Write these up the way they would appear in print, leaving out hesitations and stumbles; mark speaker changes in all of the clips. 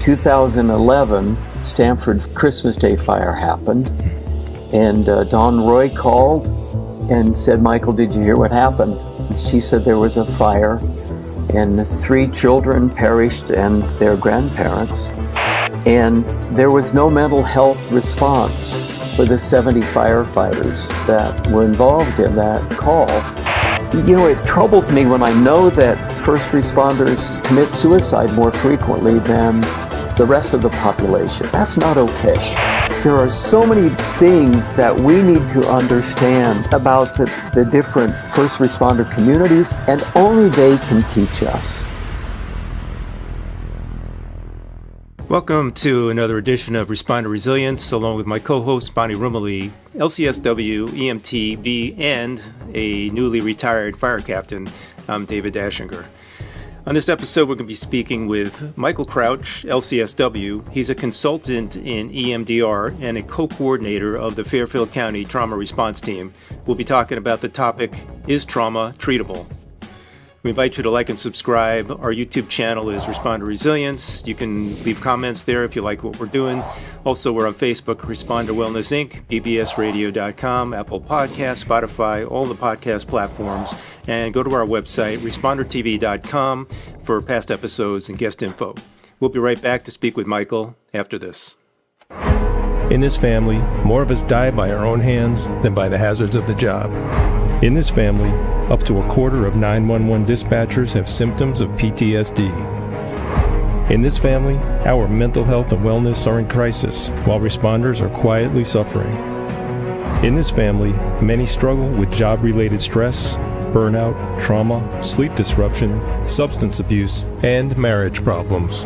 Speaker 1: 2011, Stamford Christmas Day fire happened, and Dawn Roy called and said, "Michael, did you hear what happened?" She said there was a fire, and 3 children perished and their grandparents, and there was no mental health response for the 70 firefighters that were involved in that call. You know, it troubles me when I know that first responders commit suicide more frequently than the rest of the population. That's not okay. There are so many things that we need to understand about the different first responder communities, and only they can teach us.
Speaker 2: Welcome to another edition of Responder Resilience, along with my co-host Bonnie Rumley, LCSW, EMTB, and a newly retired fire captain. I'm David Dashinger. On this episode, we're going to be speaking with Michael Crouch, LCSW. He's a consultant in EMDR and a co-coordinator of the Fairfield County Trauma Response Team. We'll be talking about the topic, is trauma treatable? We invite you to like and subscribe. Our YouTube channel is Responder Resilience. You can leave comments there if you like what we're doing. Also, we're on Facebook, Responder Wellness Inc., bbsradio.com, Apple Podcasts, Spotify, all the podcast platforms. And go to our website, respondertv.com, for past episodes and guest info. We'll be right back to speak with Michael after this.
Speaker 3: In this family, more of us die by our own hands than by the hazards of the job. In this family, up to a quarter of 911 dispatchers have symptoms of PTSD. In this family, our mental health and wellness are in crisis, while responders are quietly suffering. In this family, many struggle with job-related stress, burnout, trauma, sleep disruption, substance abuse, and marriage problems.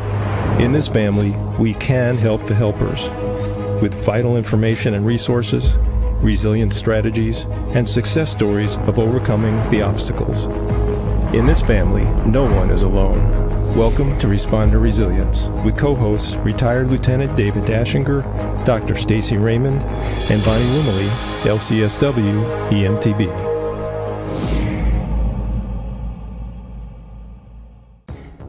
Speaker 3: In this family, we can help the helpers with vital information and resources, resilient strategies, and success stories of overcoming the obstacles. In this family, no one is alone. Welcome to Responder Resilience with co-hosts retired Lieutenant David Dashinger, Dr. Stacy Raymond, and Bonnie Rumley, LCSW, EMTB.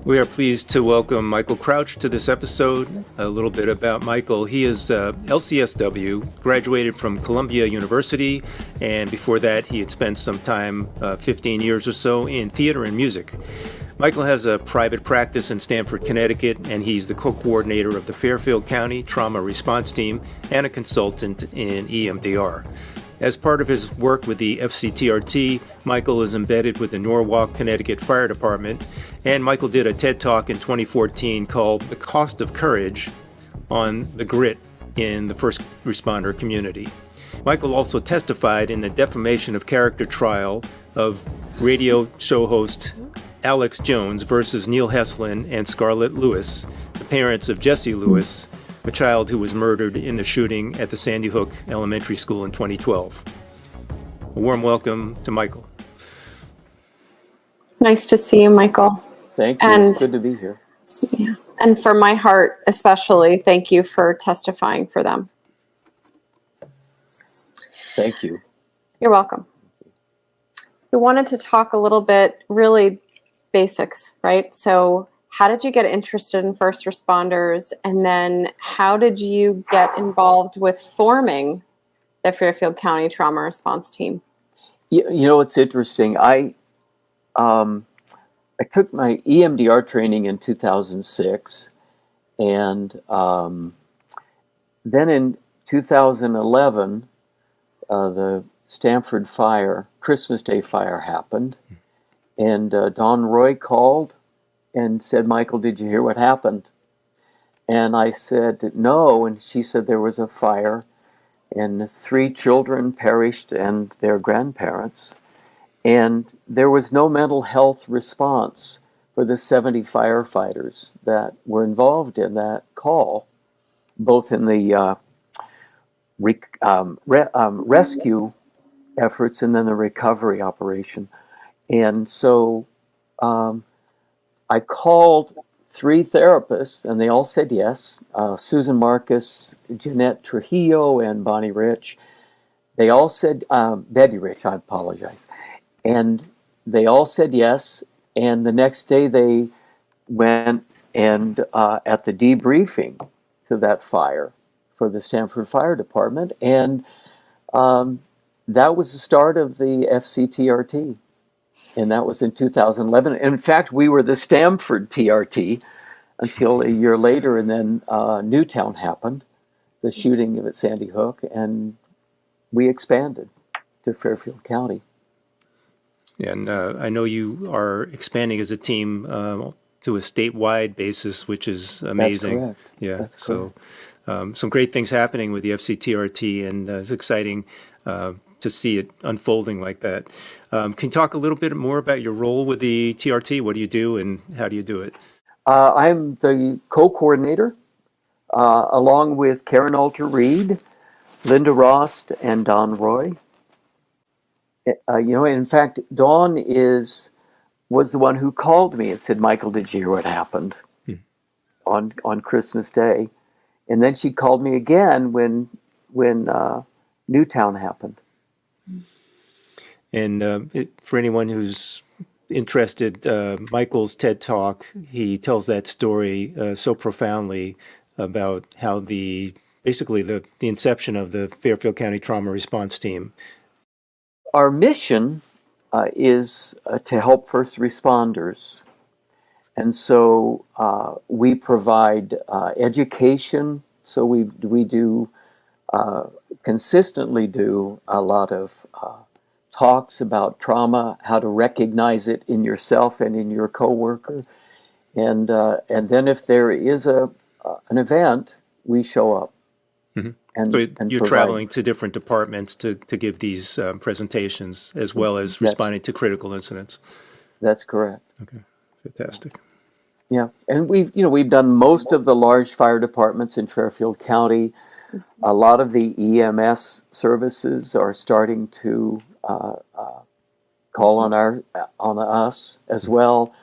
Speaker 2: We are pleased to welcome Michael Crouch to this episode. A little bit about Michael. He is LCSW, graduated from Columbia University, and before that he had spent some time, 15 years or so, in theater and music. Michael has a private practice in Stamford, Connecticut, and he's the co-coordinator of the Fairfield County Trauma Response Team and a consultant in EMDR. As part of his work with the FCTRT, Michael is embedded with the Norwalk, Connecticut Fire Department, and Michael did a TED Talk in 2014 called The Cost of Courage on the Grit in the First Responder Community. Michael also testified in the Defamation of Character trial of radio show host Alex Jones versus Neil Heslin and Scarlett Lewis, the parents of Jesse Lewis, a child who was murdered in the shooting at the Sandy Hook Elementary School in 2012. A warm welcome to Michael.
Speaker 4: Nice to see you, Michael.
Speaker 1: Thank you. It's good to be here.
Speaker 4: Yeah. And for my heart especially, thank you for testifying for them.
Speaker 1: Thank you.
Speaker 4: You're welcome. We wanted to talk a little bit, really basics, right? So how did you get interested in first responders? And then how did you get involved with forming the Fairfield County Trauma Response Team?
Speaker 1: You know, it's interesting. I took my EMDR training in 2006, and then in 2011, the Stamford Christmas Day fire happened, and Dawn Roy called and said, "Michael, did you hear what happened?" And I said, "No." And she said there was a fire, and 3 children perished and their grandparents, and there was no mental health response for the 70 firefighters that were involved in that call, both in the rescue efforts and then the recovery operation. And so I called 3 therapists, and they all said yes. Susan Marcus, Jeanette Trujillo, and Bonnie Rich. They all said, Betty Rich, I apologize. And they all said yes. And the next day they went and at the debriefing to that fire for the Stamford Fire Department, and that was the start of the FCTRT, and that was in 2011. And in fact, we were the Stamford TRT until a year later, and then Newtown happened, the shooting at Sandy Hook, and we expanded to Fairfield County.
Speaker 2: And I know you are expanding as a team to a statewide basis, which is amazing.
Speaker 1: That's correct.
Speaker 2: Yeah.
Speaker 1: That's
Speaker 2: so some great things happening with the FCTRT, and it's exciting to see it unfolding like that. Can you talk a little bit more about your role with the TRT? What do you do, and how do you do it?
Speaker 1: I'm the co-coordinator, along with Karen Alter-Reed, Linda Rost, and Don Roy. In fact, Dawn was the one who called me and said, "Michael, did you hear what happened on Christmas Day?" And then she called me again when Newtown happened.
Speaker 2: And for anyone who's interested, Michael's TED Talk, he tells that story so profoundly about how basically the inception of the Fairfield County Trauma Response Team.
Speaker 1: Our mission is to help first responders. And so we provide education. So we do consistently do a lot of talks about trauma, how to recognize it in yourself and in your coworker. And then if there is an event, we show up.
Speaker 2: Mm-hmm.
Speaker 1: And
Speaker 2: you're
Speaker 1: provide.
Speaker 2: Traveling to different departments to give these presentations, as well as responding to critical incidents.
Speaker 1: That's correct.
Speaker 2: Okay, fantastic.
Speaker 1: Yeah, and we've done most of the large fire departments in Fairfield County. A lot of the EMS services are starting to call on us as well.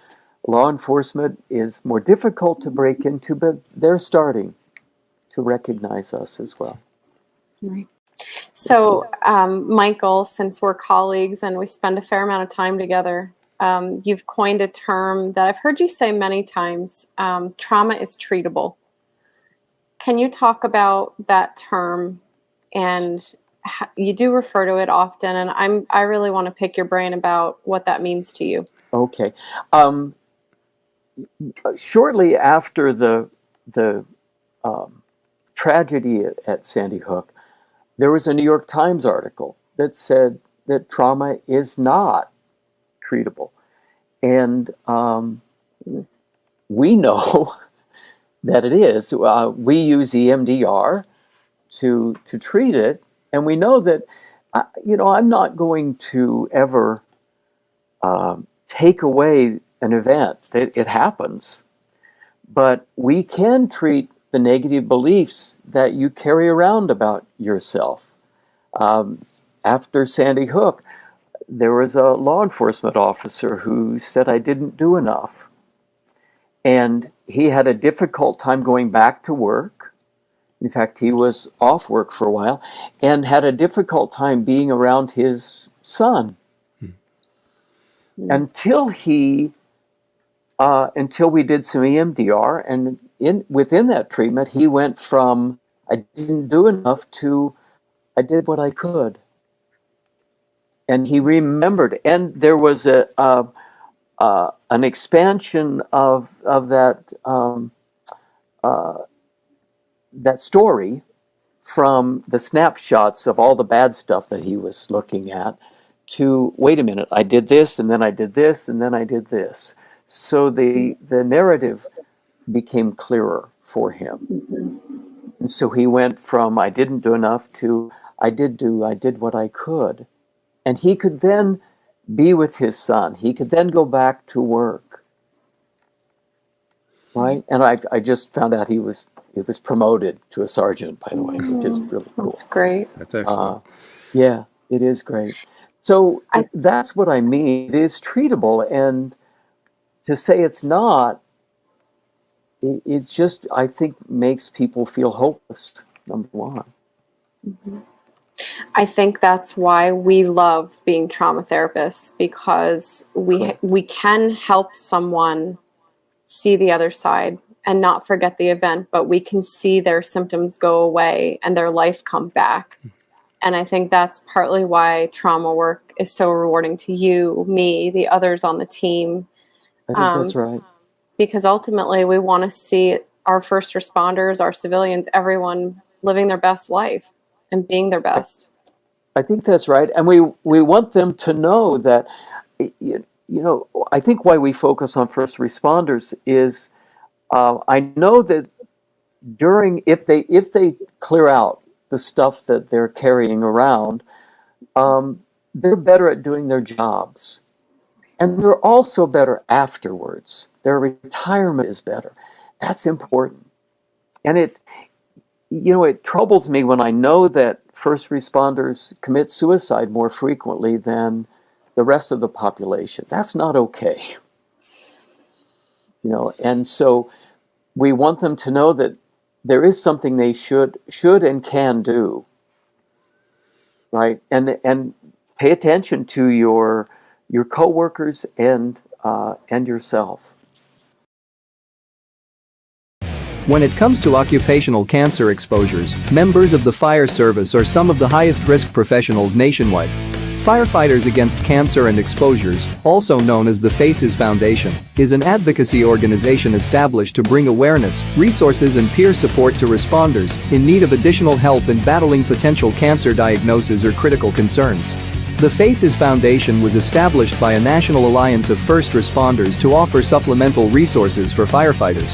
Speaker 1: Law enforcement is more difficult to break into, but they're starting to recognize us as well.
Speaker 4: Right. So, Michael, since we're colleagues and we spend a fair amount of time together, you've coined a term that I've heard you say many times, trauma is treatable. Can you talk about that term? And you do refer to it often, and I really want to pick your brain about what that means to you.
Speaker 1: Okay. Shortly after the tragedy at Sandy Hook, there was a New York Times article that said that trauma is not treatable. And we know that it is. We use EMDR to treat it, and we know that, I'm not going to ever take away an event. It happens. But we can treat the negative beliefs that you carry around about yourself. After Sandy Hook, there was a law enforcement officer who said I didn't do enough. And he had a difficult time going back to work. In fact, he was off work for a while and had a difficult time being around his son. Until we did some EMDR, and within that treatment, he went from I didn't do enough to I did what I could. And he remembered, and there was an expansion of that that story from the snapshots of all the bad stuff that he was looking at to, wait a minute, I did this, and then I did this, and then I did this. So the narrative became clearer for him. And so he went from I didn't do enough to I did what I could. And he could then be with his son. He could then go back to work. Right? And I just found out he was promoted to a sergeant, by the way, which is really cool.
Speaker 4: That's great.
Speaker 2: That's excellent.
Speaker 1: Yeah, it is great. So that's what I mean. It is treatable, and to say it's not, it just, I think, makes people feel hopeless, number one.
Speaker 4: Mm-hmm. I think that's why we love being trauma therapists, because we can help someone see the other side and not forget the event, but we can see their symptoms go away and their life come back. And I think that's partly why trauma work is so rewarding to you, me, the others on the team.
Speaker 1: I think that's right.
Speaker 4: Because ultimately we want to see our first responders, our civilians, everyone living their best life and being their best.
Speaker 1: I think that's right. And we want them to know that, I think why we focus on first responders is I know that if they clear out the stuff that they're carrying around, they're better at doing their jobs. And they're also better afterwards. Their retirement is better. That's important. And it troubles me when I know that first responders commit suicide more frequently than the rest of the population. That's not okay. And so we want them to know that there is something they should and can do, right? And pay attention to your coworkers and yourself.
Speaker 5: When it comes to occupational cancer exposures, members of the fire service are some of the highest risk professionals nationwide. Firefighters Against Cancer and Exposures, also known as the FACES Foundation, is an advocacy organization established to bring awareness, resources and peer support to responders in need of additional help in battling potential cancer diagnoses or critical concerns. The FACES Foundation was established by a national alliance of first responders to offer supplemental resources for firefighters.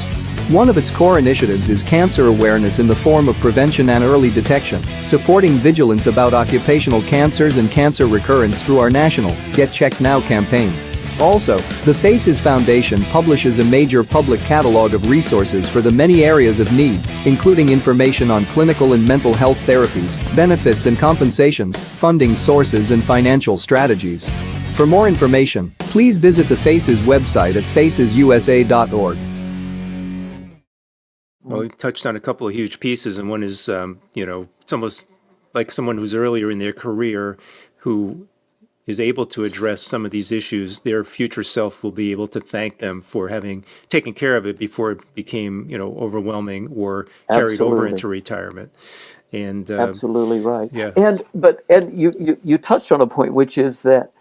Speaker 5: One of its core initiatives is cancer awareness in the form of prevention and early detection, supporting vigilance about occupational cancers and cancer recurrence through our national Get Checked Now campaign. Also, the FACES Foundation publishes a major public catalog of resources for the many areas of need, including information on clinical and mental health therapies, benefits and compensations, funding sources and financial strategies. For more information, please visit the FACES website at facesusa.org.
Speaker 2: Well, you touched on a couple of huge pieces, and one is, it's almost like someone who's earlier in their career who is able to address some of these issues. Their future self will be able to thank them for having taken care of it before it became, overwhelming or carried over into retirement. And
Speaker 1: absolutely right.
Speaker 2: Yeah.
Speaker 1: And you touched on a point, which is that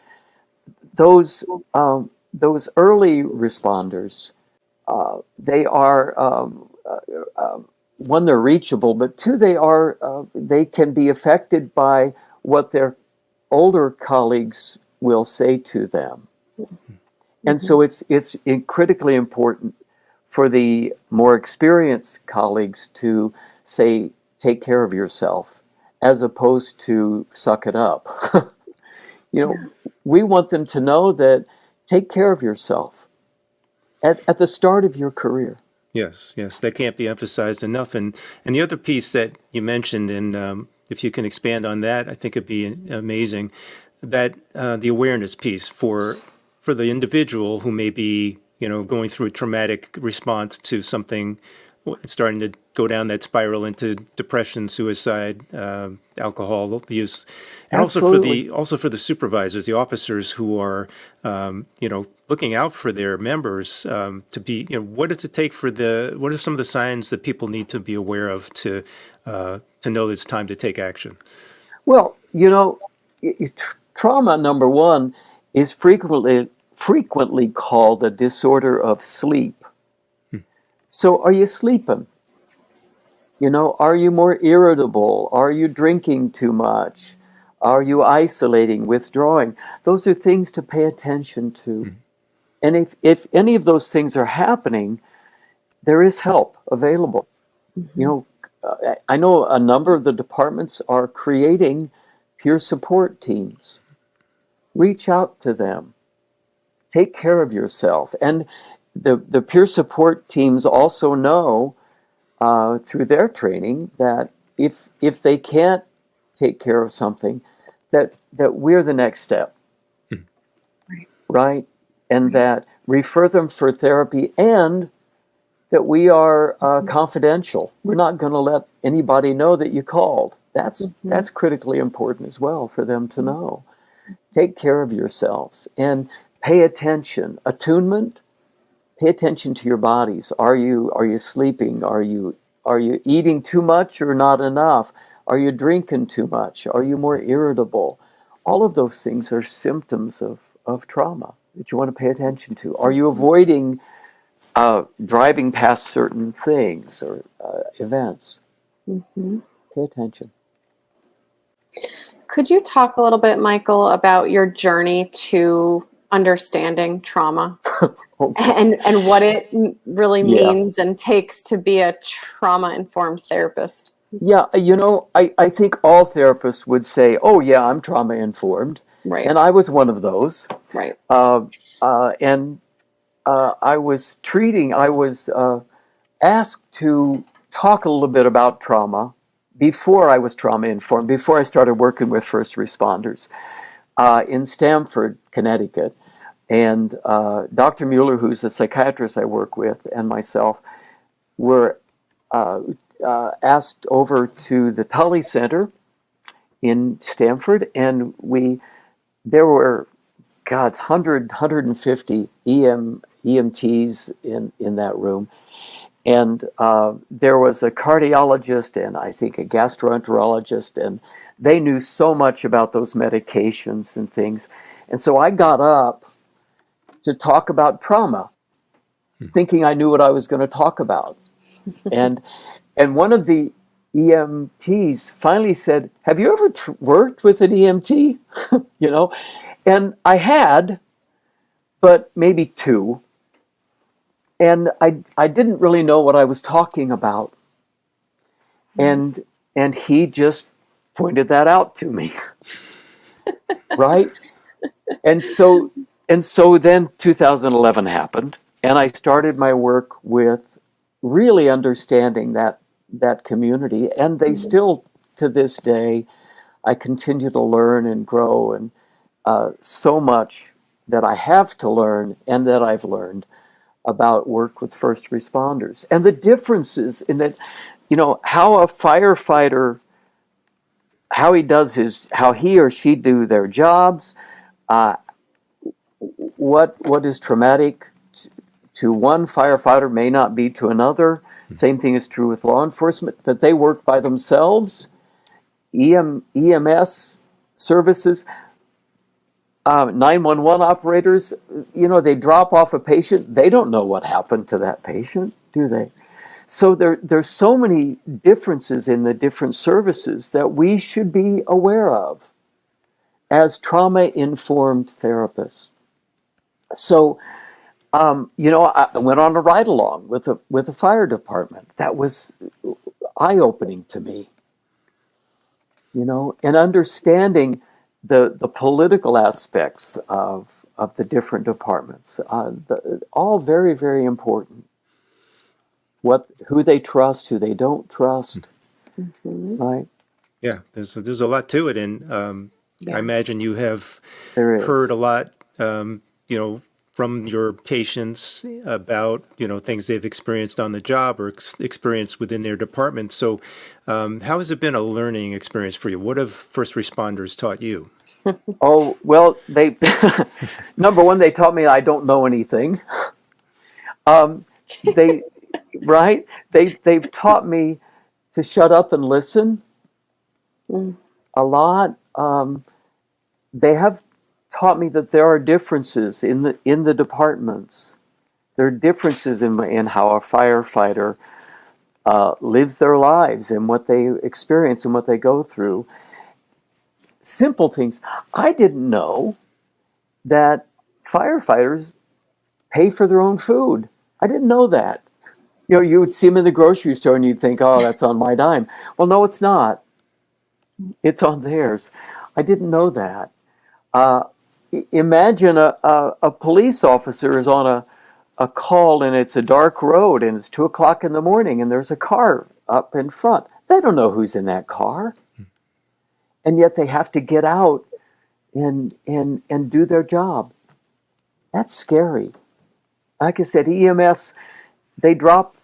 Speaker 1: those early responders, they are. One, they're reachable, but two, they can be affected by what their older colleagues will say to them. And so it's critically important for the more experienced colleagues to say, take care of yourself, as opposed to suck it up. We want them to know that take care of yourself at the start of your career. Yes,
Speaker 2: that can't be emphasized enough. And the other piece that you mentioned, and if you can expand on that, I think it'd be amazing, that the awareness piece for the individual who may be, going through a traumatic response to something, starting to go down that spiral into depression, suicide, alcohol abuse, and also for the supervisors, the officers who are, looking out for their members to be. What does it take what are some of the signs that people need to be aware of to know it's time to take action?
Speaker 1: Well, trauma, number one, is frequently called a disorder of sleep. So are you sleeping? Are you more irritable? Are you drinking too much? Are you isolating, withdrawing? Those are things to pay attention to. And if any of those things are happening, there is help available. I know a number of the departments are creating peer support teams. Reach out to them. Take care of yourself. And the peer support teams also know through their training that if they can't take care of something, that we're the next step, right? And that refer them for therapy, and that we are confidential. We're not going to let anybody know that you called. That's critically important as well for them to know. Take care of yourselves and pay attention. Attunement. pay attention to your bodies. Are you sleeping? Are you eating too much or not enough? Are you drinking too much? Are you more irritable? All of those things are symptoms of trauma that you want to pay attention to. Are you avoiding driving past certain things or events?
Speaker 4: Mm-hmm.
Speaker 1: Pay attention.
Speaker 4: Could you talk a little bit, Michael, about your journey to understanding trauma and what it really means and takes to be a trauma-informed therapist?
Speaker 1: Yeah, I think all therapists would say, oh yeah, I'm trauma-informed.
Speaker 4: Right.
Speaker 1: And I was one of those.
Speaker 4: Right.
Speaker 1: I was asked to talk a little bit about trauma before I was trauma-informed, before I started working with first responders in Stamford, Connecticut. And Dr. Mueller, who's a psychiatrist I work with, and myself were asked over to the Tully Center in Stamford, and there were, 150 EMTs in that room. And there was a cardiologist and I think a gastroenterologist, and they knew so much about those medications and things. And so I got up to talk about trauma, thinking I knew what I was going to talk about. And one of the EMTs finally said, have you ever worked with an EMT? And I had, but maybe two. And I didn't really know what I was talking about. And he just pointed that out to me. Right? And so then 2011 happened, and I started my work with really understanding that community, and they still, to this day, I continue to learn and grow, and so much that I have to learn and that I've learned about work with first responders and the differences in that, how a firefighter, how he or she do their jobs, what is traumatic to one firefighter may not be to another. Same thing is true with law enforcement, that they work by themselves. EMS services, 911 operators, they drop off a patient. They don't know what happened to that patient, do they? So there's so many differences in the different services that we should be aware of as trauma-informed therapists. So, I went on a ride-along with the fire department. That was eye-opening to me, and understanding the political aspects of the different departments, all very, very important. Who they trust, who they don't trust, right?
Speaker 2: Yeah, there's a lot to it, and I imagine you have
Speaker 1: There is.
Speaker 2: heard a lot, from your patients about things they've experienced on the job or experienced within their department. So, how has it been a learning experience for you? What have first responders taught you?
Speaker 1: Oh, well, they number one, they taught me I don't know anything. They've taught me to shut up and listen a lot. They have taught me that there are differences in the departments. There are differences in how a firefighter lives their lives and what they experience and what they go through. Simple things. I didn't know that firefighters pay for their own food. I didn't know that. You would see them in the grocery store and you'd think, oh, that's on my dime. Well, no, it's not. It's on theirs. I didn't know that. Imagine a police officer is on a call and it's a dark road and it's 2:00 in the morning and there's a car up in front. They don't know who's in that car. And yet they have to get out and do their job. That's scary. Like I said, EMS, they drop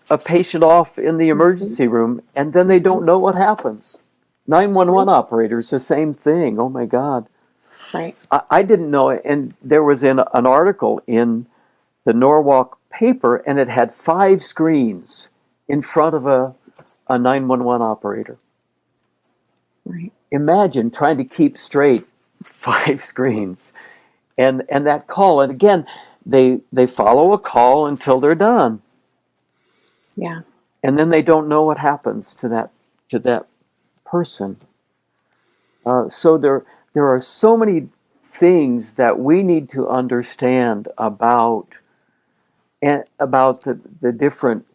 Speaker 1: a patient off in the emergency room and then they don't know what happens. 911 operators, the same thing. Oh my God.
Speaker 4: Right.
Speaker 1: I didn't know it. And there was an article in the Norwalk paper, and it had 5 screens in front of a 911 operator.
Speaker 4: Right.
Speaker 1: Imagine trying to keep straight 5 screens and that call. And again, they follow a call until they're done.
Speaker 4: Yeah.
Speaker 1: And then they don't know what happens to that person. So there are so many things that we need to understand about the different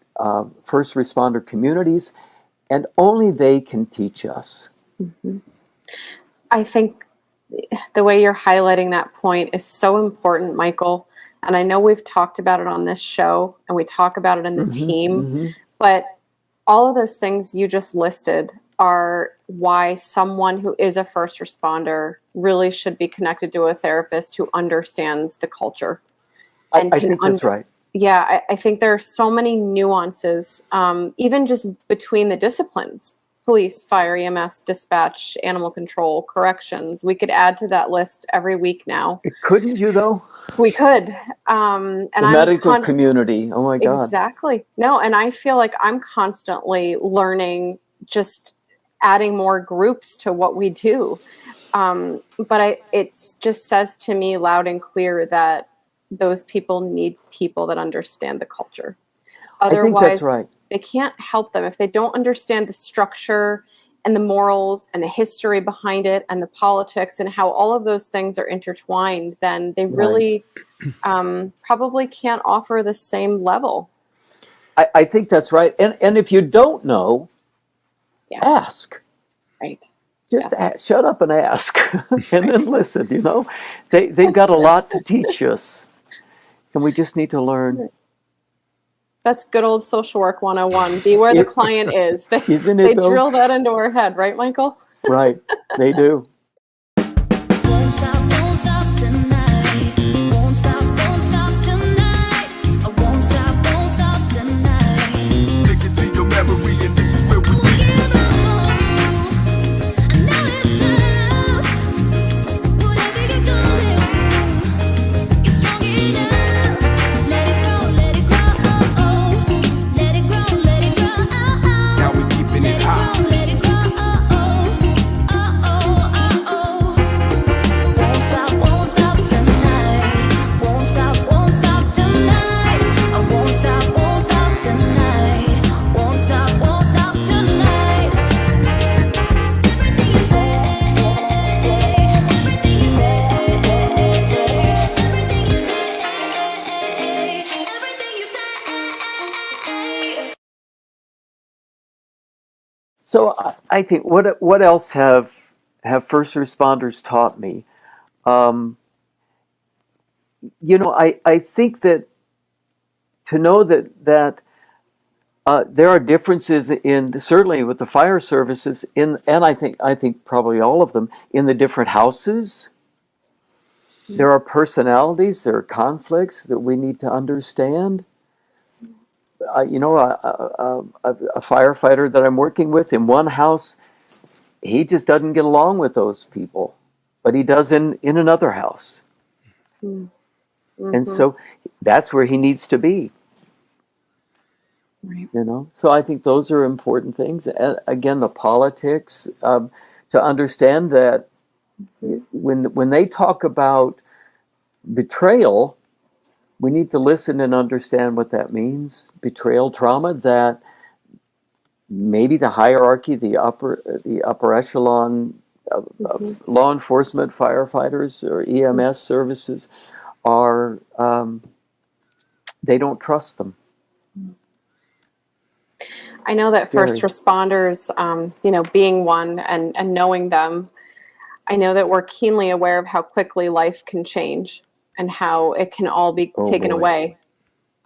Speaker 1: first responder communities, and only they can teach us.
Speaker 4: Mm-hmm. I think the way you're highlighting that point is so important, Michael. And I know we've talked about it on this show, and we talk about it in the team, but all of those things you just listed are why someone who is a first responder really should be connected to a therapist who understands the culture.
Speaker 1: And I think that's right.
Speaker 4: Yeah, I think there are so many nuances, even just between the disciplines: police, fire, EMS, dispatch, animal control, corrections. We could add to that list every week now.
Speaker 1: Couldn't you, though?
Speaker 4: We could. And
Speaker 1: the medical community. Oh, my God.
Speaker 4: Exactly. No, and I feel like I'm constantly learning, just adding more groups to what we do. But it just says to me loud and clear that those people need people that understand the culture. Otherwise,
Speaker 1: I think that's right.
Speaker 4: They can't help them if they don't understand the structure and the morals and the history behind it and the politics and how all of those things are intertwined. Then they really probably can't offer the same level.
Speaker 1: I think that's right. And if you don't know, ask.
Speaker 4: Right.
Speaker 1: Just shut up and ask, and then listen. They've got a lot to teach us, and we just need to learn.
Speaker 4: That's good old social work 101. Be where the client is. They drill that into our head, right, Michael?
Speaker 1: Right, they do. So I think what else have first responders taught me? I think that to know that there are differences in, certainly with the fire services, and I think probably all of them, in the different houses. There are personalities, there are conflicts that we need to understand. A firefighter that I'm working with in one house, he just doesn't get along with those people, but he does in another house. Mm-hmm. And so that's where he needs to be.
Speaker 4: Right.
Speaker 1: So I think those are important things. Again, the politics, to understand that when they talk about betrayal, we need to listen and understand what that means. Betrayal trauma, that maybe the hierarchy, the upper echelon of law enforcement, firefighters, or EMS services are, they don't trust them.
Speaker 4: I know that first responders, being one and knowing them, I know that we're keenly aware of how quickly life can change and how it can all be taken away.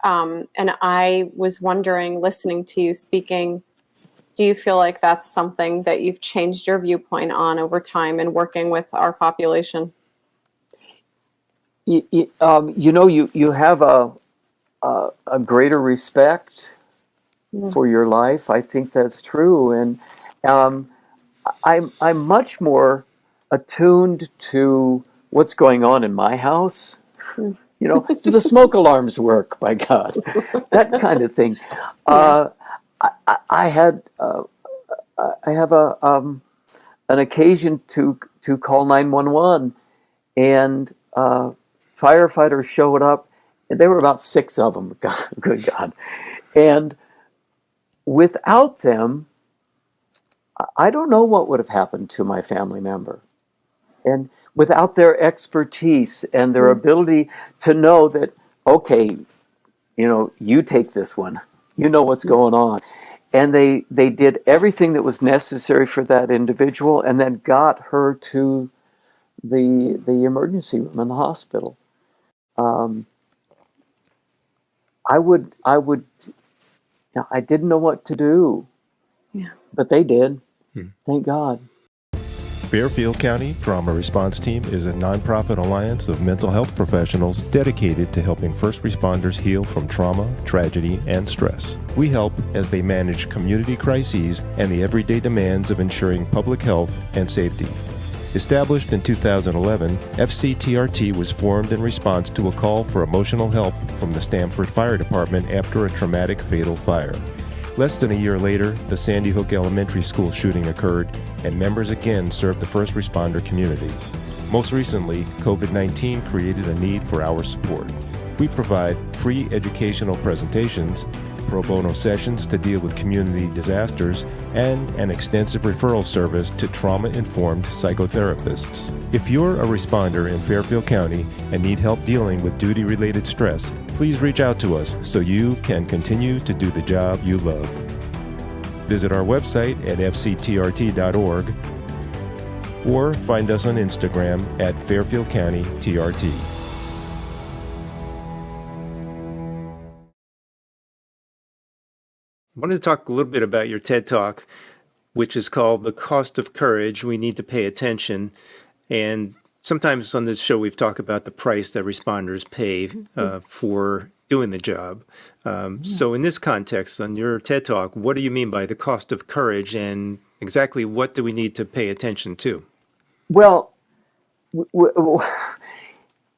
Speaker 4: And I was wondering, listening to you speaking, do you feel like that's something that you've changed your viewpoint on over time in working with our population?
Speaker 1: You have a greater respect for your life. I think that's true, and I'm much more attuned to what's going on in my house Do the smoke alarms work? By God, that kind of thing. I have an occasion to call 911, and firefighters showed up, and there were about 6 of them. Good God! And without them, I don't know what would have happened to my family member. And without their expertise and their ability to know that, okay, you take this one, you know what's going on. And they did everything that was necessary for that individual and then got her to the emergency room in the hospital. I didn't know what to do. Yeah. But they did. Thank God.
Speaker 3: Fairfield County Trauma Response Team is a nonprofit alliance of mental health professionals dedicated to helping first responders heal from trauma, tragedy, and stress. We help as they manage community crises and the everyday demands of ensuring public health and safety. Established in 2011, FCTRT was formed in response to a call for emotional help from the Stamford Fire Department after a traumatic fatal fire. Less than a year later, the Sandy Hook Elementary School shooting occurred, and members again served the first responder community. Most recently, COVID-19 created a need for our support. We provide free educational presentations, pro bono sessions to deal with community disasters, and an extensive referral service to trauma-informed psychotherapists. If you're a responder in Fairfield County and need help dealing with duty-related stress, please reach out to us so you can continue to do the job you love. Visit our website at fctrt.org or find us on Instagram at Fairfield County TRT.
Speaker 2: I wanted to talk a little bit about your TED Talk, which is called The Cost of Courage, We Need to Pay Attention. And sometimes on this show, we've talked about the price that responders pay for doing the job. So in this context, on your TED Talk, what do you mean by the cost of courage, and exactly what do we need to pay attention to?
Speaker 1: Well,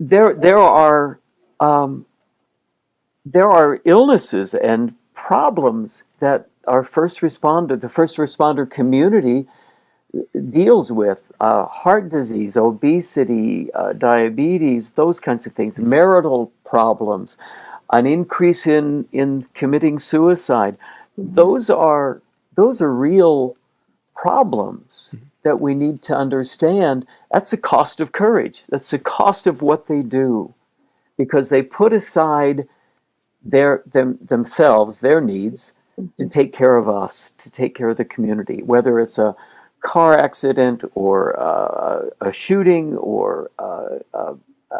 Speaker 1: there are illnesses and problems that the first responder community deals with: heart disease, obesity, diabetes, those kinds of things, marital problems, an increase in committing suicide. Those are real problems that we need to understand. That's the cost of courage. That's the cost of what they do, because they put aside themselves, their needs, to take care of us, to take care of the community, whether it's a car accident or a shooting or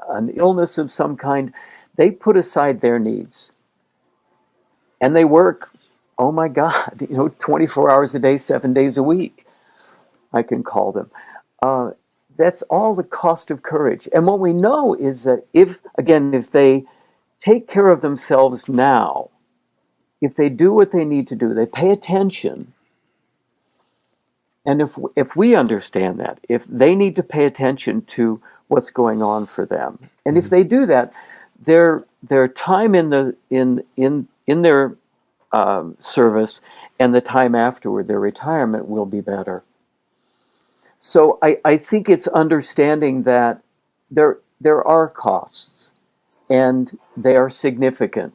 Speaker 1: an illness of some kind. They put aside their needs, and they work, oh my God, 24 hours a day, 7 days a week, I can call them. That's all the cost of courage. And what we know is that if they take care of themselves now, if they do what they need to do, they pay attention. And if we understand that, if they need to pay attention to what's going on for them, and if they do that, their time in their service and the time afterward, their retirement, will be better. So I think it's understanding that there are costs, and they are significant.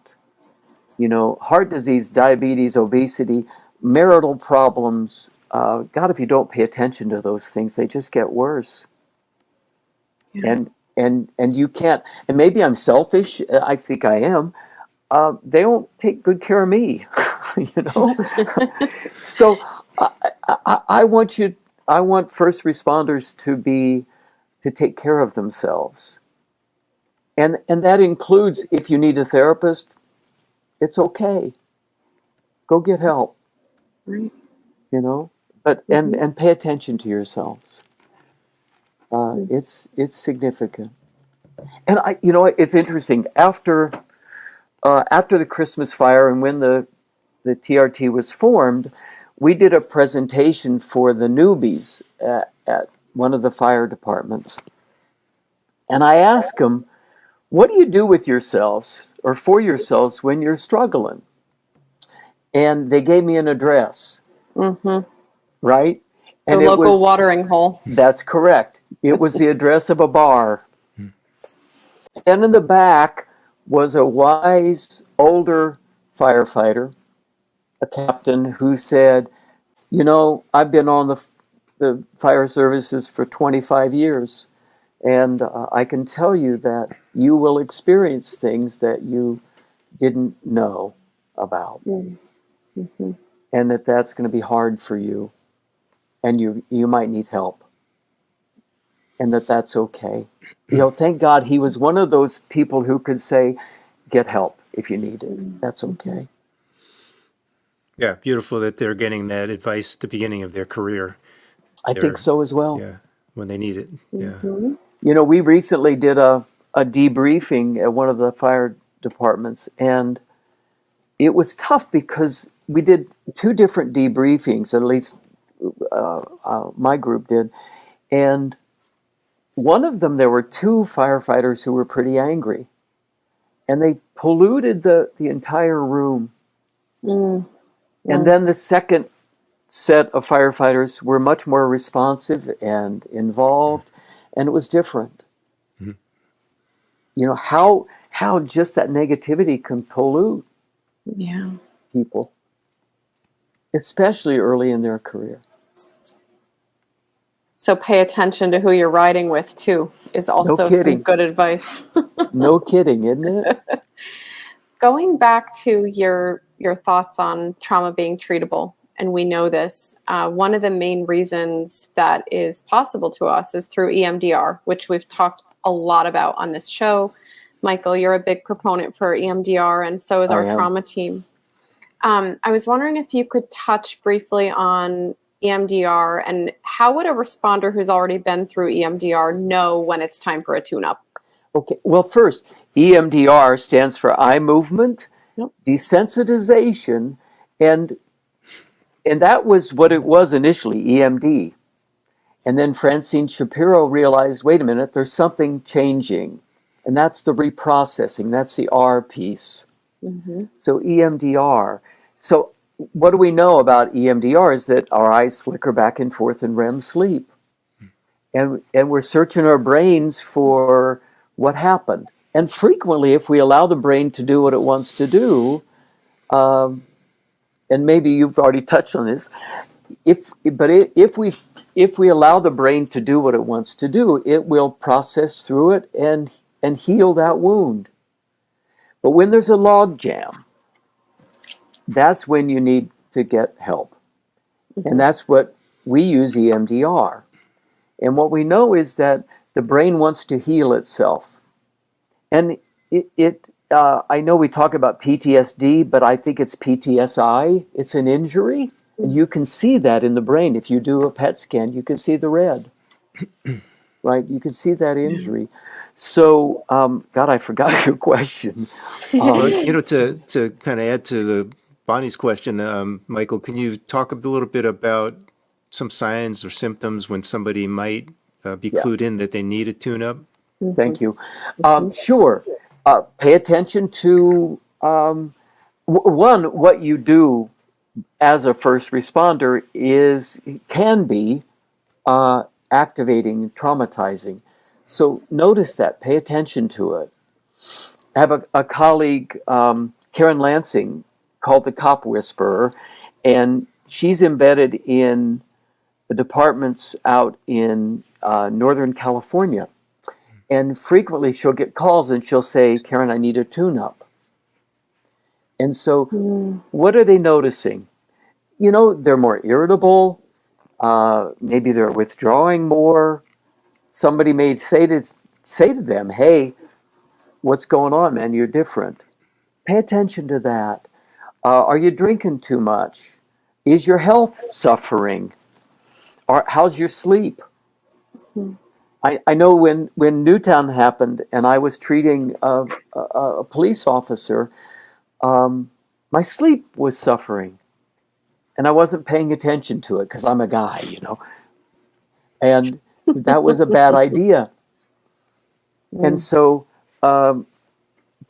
Speaker 1: Heart disease, diabetes, obesity, marital problems. God, if you don't pay attention to those things, they just get worse. Yeah. And you can't. And maybe I'm selfish. I think I am. They don't take good care of me, So I want first responders to take care of themselves. And that includes, if you need a therapist, it's okay. Go get help. Right. But and pay attention to yourselves. It's significant. And it's interesting. After the Christmas fire and when the TRT was formed, we did a presentation for the newbies at one of the fire departments. And I asked them, what do you do with yourselves or for yourselves when you're struggling? And they gave me an address, right? And
Speaker 4: the local watering hole.
Speaker 1: That's correct. It was the address of a bar. And in the back was a wise, older firefighter, a captain, who said, you know, I've been on the fire services for 25 years, and I can tell you that you will experience things that you didn't know about, and that's going to be hard for you, and you might need help, and that's okay. You know, thank God he was one of those people who could say, get help if you need it. That's okay.
Speaker 2: Yeah, beautiful that they're getting that advice at the beginning of their career.
Speaker 1: I think so as well.
Speaker 2: Yeah, when they need it. Yeah.
Speaker 1: You know, we recently did a debriefing at one of the fire departments, and it was tough because we did 2 different debriefings, at least my group did, and one of them, there were 2 firefighters who were pretty angry, and they polluted the entire room. And then the second set of firefighters were much more responsive and involved, and it was different. You know, how just that negativity can pollute people, especially early in their career.
Speaker 4: So pay attention to who you're riding with, too, is also some good advice.
Speaker 1: No kidding, isn't it?
Speaker 4: Going back to your thoughts on trauma being treatable, and we know this, one of the main reasons that is possible to us is through EMDR, which we've talked a lot about on this show. Michael, you're a big proponent for EMDR, and so is our trauma team. I was wondering if you could touch briefly on EMDR, and how would a responder who's already been through EMDR know when it's time for a tune-up?
Speaker 1: Okay, well, first, EMDR stands for eye movement, desensitization, and that was what it was initially, EMD. And then Francine Shapiro realized, wait a minute, there's something changing, and that's the reprocessing, that's the R piece. So EMDR. So what do we know about EMDR is that our eyes flicker back and forth in REM sleep. And we're searching our brains for what happened. And frequently, if we allow the brain to do what it wants to do, and maybe you've already touched on this, if we allow the brain to do what it wants to do, it will process through it and heal that wound. But when there's a log jam, that's when you need to get help. And that's what we use EMDR. And what we know is that the brain wants to heal itself. And I know we talk about PTSD, but I think it's PTSI. It's an injury. And you can see that in the brain. If you do a PET scan, you can see the red. Right? You can see that injury. So, God, I forgot your question.
Speaker 2: Well, you know, to kind of add to Bonnie's question, Michael, can you talk a little bit about some signs or symptoms when somebody might be clued in that they need a tune-up?
Speaker 1: Thank you. Sure. Pay attention to, what you do as a first responder can be activating, traumatizing. So notice that. Pay attention to it. I have a colleague, Karen Lansing, called the Cop Whisperer, and she's embedded in the departments out in Northern California. And frequently she'll get calls and she'll say, Karen, I need a tune-up. And so what are they noticing? You know, they're more irritable. Maybe they're withdrawing more. Somebody may say to them, hey, what's going on, man? You're different. Pay attention to that. Are you drinking too much? Is your health suffering? How's your sleep? I know when Newtown happened and I was treating a police officer, my sleep was suffering. And I wasn't paying attention to it because I'm a guy, you know. And that was a bad idea. And so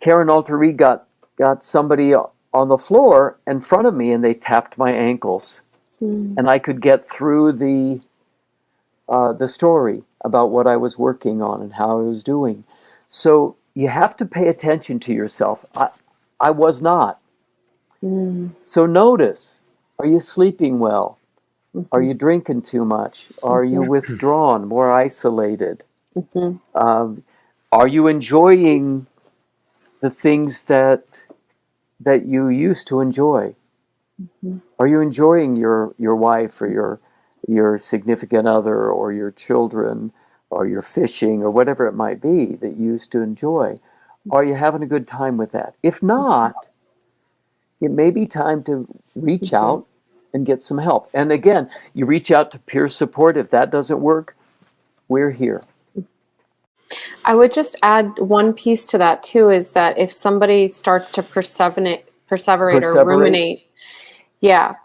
Speaker 1: Karen Altery got somebody on the floor in front of me, and they tapped my ankles, and I could get through the story about what I was working on and how I was doing. So you have to pay attention to yourself. I was not. So notice, are you sleeping well? Are you drinking too much? Are you withdrawn, more isolated? Are you enjoying the things that you used to enjoy? Are you enjoying your wife or your significant other or your children or your fishing or whatever it might be that you used to enjoy? Are you having a good time with that? If not, it may be time to reach out and get some help. And again, you reach out to peer support. If that doesn't work, we're here.
Speaker 4: I would just add one piece to that too, is that if somebody starts to perseverate or ruminate,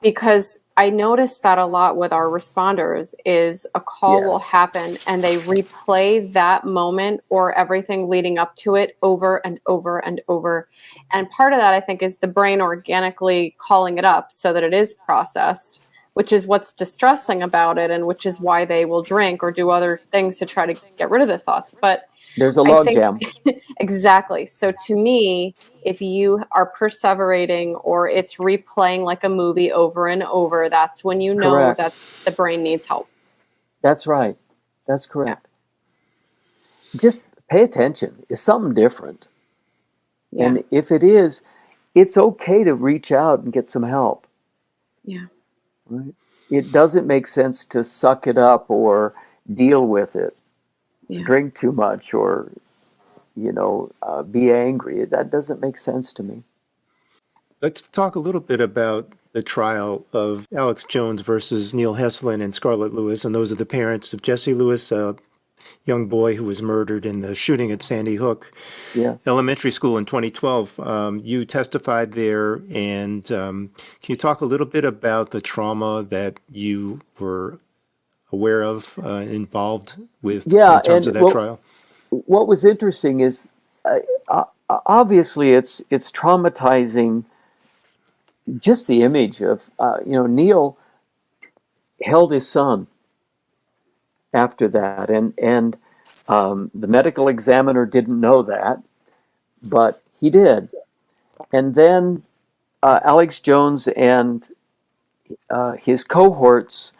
Speaker 4: because I noticed that a lot with our responders is a call will happen and they replay that moment or everything leading up to it over and over and over. And part of that, I think, is the brain organically calling it up so that it is processed, which is what's distressing about it and which is why they will drink or do other things to try to get rid of the thoughts. But
Speaker 1: there's a log jam.
Speaker 4: Exactly. So to me, if you are perseverating or it's replaying like a movie over and over, that's when you know that the brain needs help.
Speaker 1: That's right. That's correct. Just pay attention. It's something different. Yeah. And if it is, it's okay to reach out and get some help.
Speaker 4: Yeah.
Speaker 1: Right? It doesn't make sense to suck it up or deal with it. Drink too much or, be angry. That doesn't make sense to me.
Speaker 2: Let's talk a little bit about the trial of Alex Jones versus Neil Heslin and Scarlett Lewis. And those are the parents of Jesse Lewis, a young boy who was murdered in the shooting at Sandy Hook Elementary School in 2012. You testified there, and can you talk a little bit about the trauma that you were aware of, involved with in terms of that trial?
Speaker 1: What was interesting is, obviously, it's traumatizing. Just the image of Neil held his son after that, and the medical examiner didn't know that, but he did. And then Alex Jones and his cohorts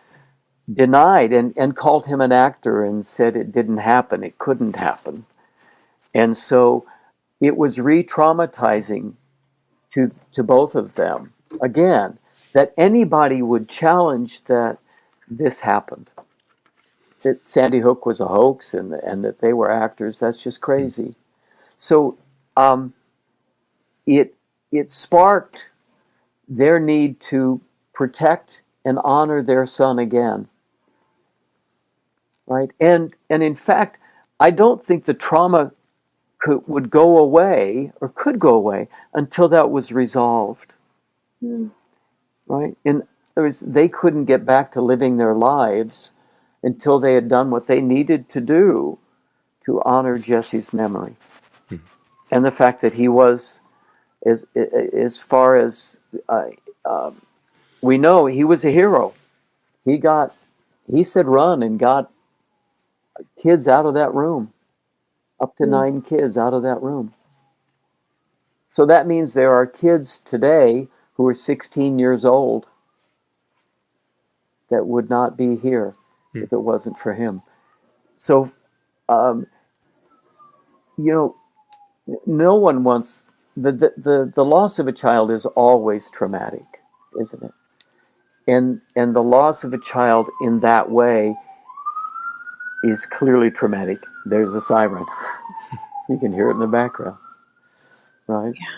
Speaker 1: denied and called him an actor and said it didn't happen, it couldn't happen. And so it was re-traumatizing to both of them. Again, that anybody would challenge that this happened. That Sandy Hook was a hoax and that they were actors, that's just crazy. So it sparked their need to protect and honor their son again. Right? And in fact, I don't think the trauma would go away or could go away until that was resolved. Right? In other words, they couldn't get back to living their lives until they had done what they needed to do to honor Jesse's memory. And the fact that he was, as far as we know, he was a hero. He said run and got kids out of that room, up to 9 kids out of that room. So that means there are kids today who are 16 years old that would not be here if it wasn't for him. So, no one wants, the loss of a child is always traumatic, isn't it? And the loss of a child in that way is clearly traumatic. There's a siren. You can hear it in the background, right?
Speaker 4: Yeah.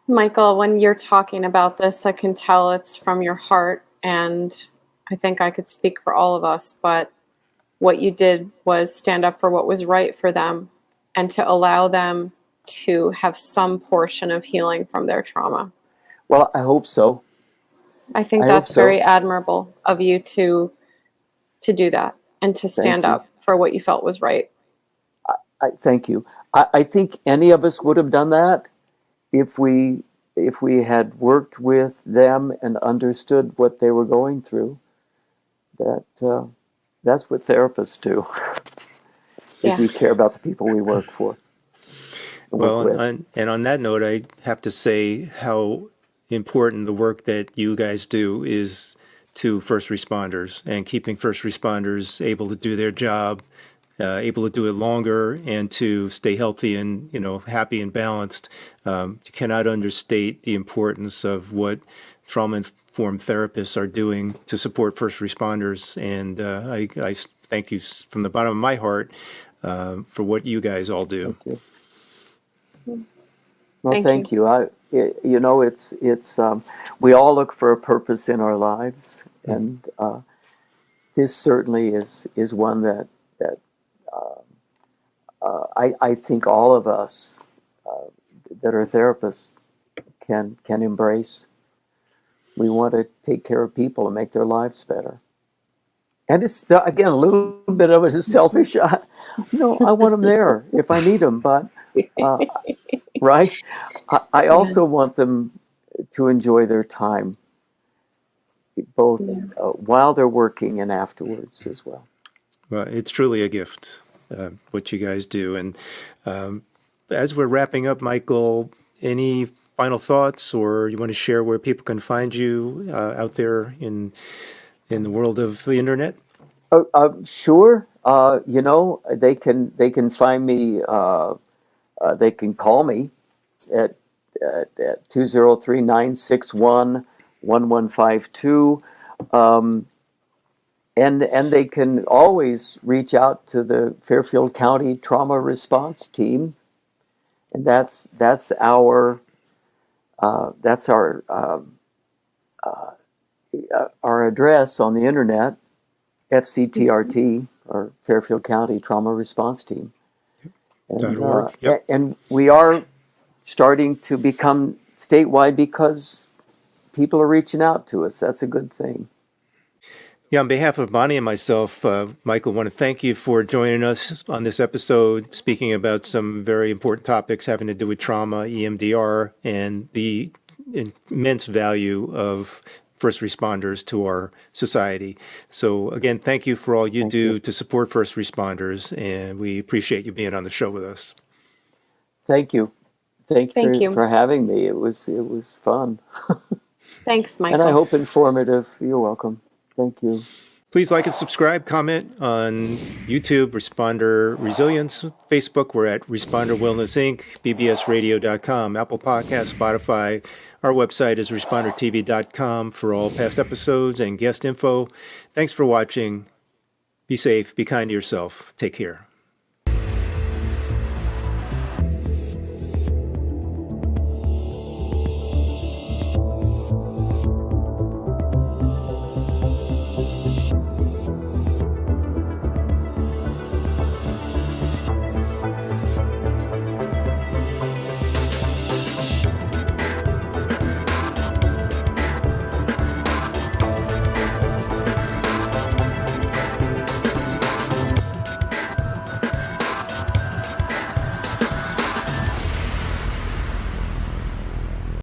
Speaker 4: Michael, when you're talking about this, I can tell it's from your heart, and I think I could speak for all of us, but what you did was stand up for what was right for them and to allow them to have some portion of healing from their trauma.
Speaker 1: Well, I hope so.
Speaker 4: I think that's very admirable of you to do that and to stand up for what you felt was right.
Speaker 1: Thank you. I think any of us would have done that if we had worked with them and understood what they were going through. That's what therapists do. Is we care about the people we work for.
Speaker 2: Well, and on that note, I have to say how important the work that you guys do is to first responders, and keeping first responders able to do their job, able to do it longer, and to stay healthy and happy and balanced. You cannot understate the importance of what trauma-informed therapists are doing to support first responders. And I thank you from the bottom of my heart for what you guys all do.
Speaker 1: Thank you. Well, thank you. It's we all look for a purpose in our lives, and this certainly is one that I think all of us that are therapists can embrace. We want to take care of people and make their lives better. And it's, again, a little bit of it is selfish. I want them there if I need them, but right? I also want them to enjoy their time, both while they're working and afterwards as well.
Speaker 2: Well, it's truly a gift, what you guys do. And as we're wrapping up, Michael, any final thoughts, or you want to share where people can find you out there in the world of the internet?
Speaker 1: Sure. They can find me. They can call me at 203-961-1152. And they can always reach out to the Fairfield County Trauma Response Team, and that's our address on the internet, FCTRT, or Fairfield County Trauma Response Team. And, and we are starting to become statewide because people are reaching out to us. That's a good thing.
Speaker 2: Yeah, on behalf of Bonnie and myself, Michael, I want to thank you for joining us on this episode, speaking about some very important topics having to do with trauma, EMDR, and the immense value of first responders to our society. So again, thank you for all you do to support first responders, and we appreciate you being on the show with us.
Speaker 1: Thank you. Thank you for having me. It was fun.
Speaker 4: Thanks, Michael.
Speaker 1: And I hope informative. You're welcome. Thank you.
Speaker 2: Please like and subscribe, comment on YouTube, Responder Resilience, Facebook, we're at Responder Wellness Inc., bbsradio.com, Apple Podcasts, Spotify. Our website is respondertv.com for all past episodes and guest info. Thanks for watching. Be safe, be kind to yourself. Take care.